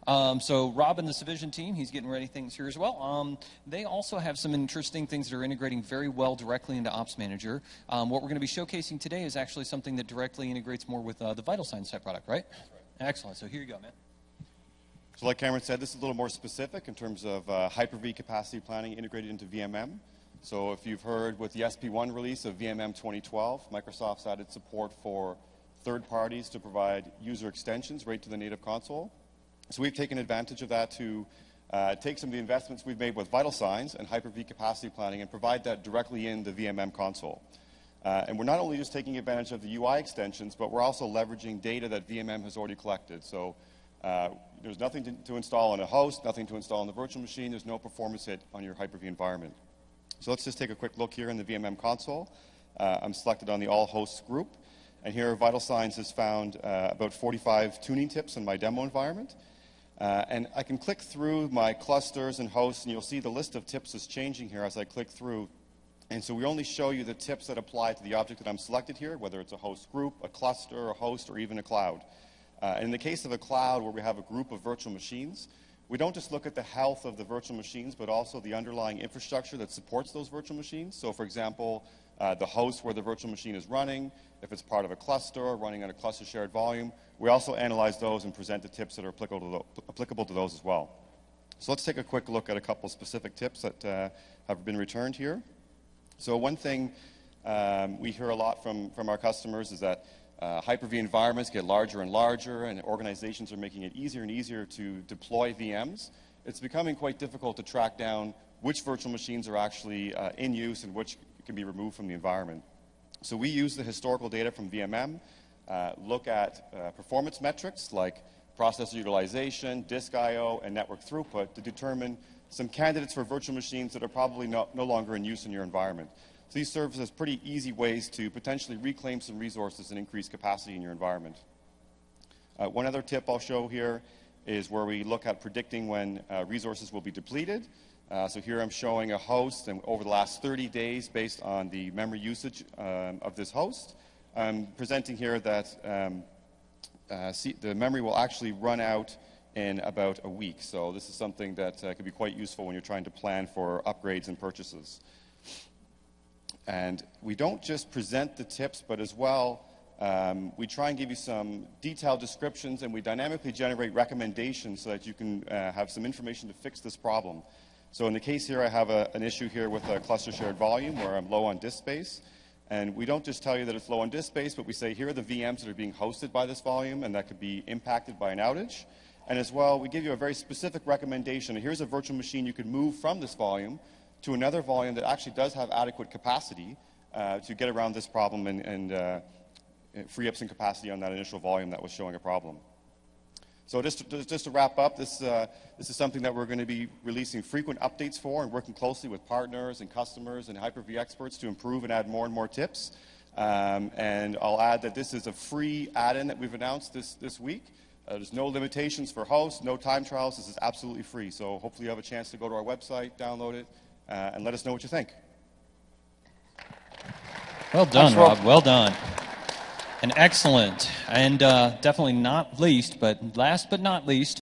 So Rob and the Savision team, he's getting ready things here as well. They also have some interesting things that are integrating very well directly into Ops Manager. What we're going to be showcasing today is actually something that directly integrates more with the Vital Signs type product, right? That's right. Excellent. So here you go, man. So like Cameron said, this is a little more specific in terms of Hyper-V capacity planning integrated into VMM. So if you've heard with the SP1 release of VMM 2012, Microsoft's added support for third parties to provide user extensions right to the native console. So we've taken advantage of that to take some of the investments we've made with Vital Signs and Hyper-V capacity planning and provide that directly in the VMM console. And we're not only just taking advantage of the UI extensions, but we're also leveraging data that VMM has already collected. So there's nothing to install on a host, nothing to install on the virtual machine. There's no performance hit on your Hyper-V environment. So let's just take a quick look here in the VMM console. I'm selected on the All Hosts group. And here Vital Signs has found about 45 tuning tips in my demo environment. And I can click through my clusters and hosts, and you'll see the list of tips is changing here as I click through. And so we only show you the tips that apply to the object that I'm selected here, whether it's a host group, a cluster, a host, or even a cloud. In the case of a cloud where we have a group of virtual machines, we don't just look at the health of the virtual machines, but also the underlying infrastructure that supports those virtual machines. So for example, the host where the virtual machine is running, if it's part of a cluster or running on a cluster shared volume. We also analyze those and present the tips that are applicable to those as well. So let's take a quick look at a couple specific tips that have been returned here. So one thing we hear a lot from our customers is that Hyper-V environments get larger and larger, and organizations are making it easier and easier to deploy VMs. It's becoming quite difficult to track down which virtual machines are actually in use and which can be removed from the environment. So we use the historical data from VMM, look at performance metrics like processor utilization, disk I/O, and network throughput to determine some candidates for virtual machines that are probably no longer in use in your environment. So these serve as pretty easy ways to potentially reclaim some resources and increase capacity in your environment. One other tip I'll show here is where we look at predicting when resources will be depleted. So here I'm showing a host, and over the last 30 days, based on the memory usage of this host, I'm presenting here that the memory will actually run out in about a week. So this is something that could be quite useful when you're trying to plan for upgrades and purchases. And we don't just present the tips, but as well, we try and give you some detailed descriptions, and we dynamically generate recommendations so that you can have some information to fix this problem. So in the case here, I have an issue here with a cluster shared volume where I'm low on disk space. And we don't just tell you that it's low on disk space, but we say here are the VMs that are being hosted by this volume and that could be impacted by an outage. And as well, we give you a very specific recommendation. Here's a virtual machine you could move from this volume to another volume that actually does have adequate capacity to get around this problem and free up some capacity on that initial volume that was showing a problem. So just to wrap up, this is something that we're going to be releasing frequent updates for and working closely with partners and customers and Hyper-V experts to improve and add more and more tips. And I'll add that this is a free add-in that we've announced this week. There's no limitations for hosts, no time trials. This is absolutely free. So hopefully you have a chance to go to our website, download it, and let us know what you think. Well done, Rob. Well done. And excellent. And definitely not least, but last but not least,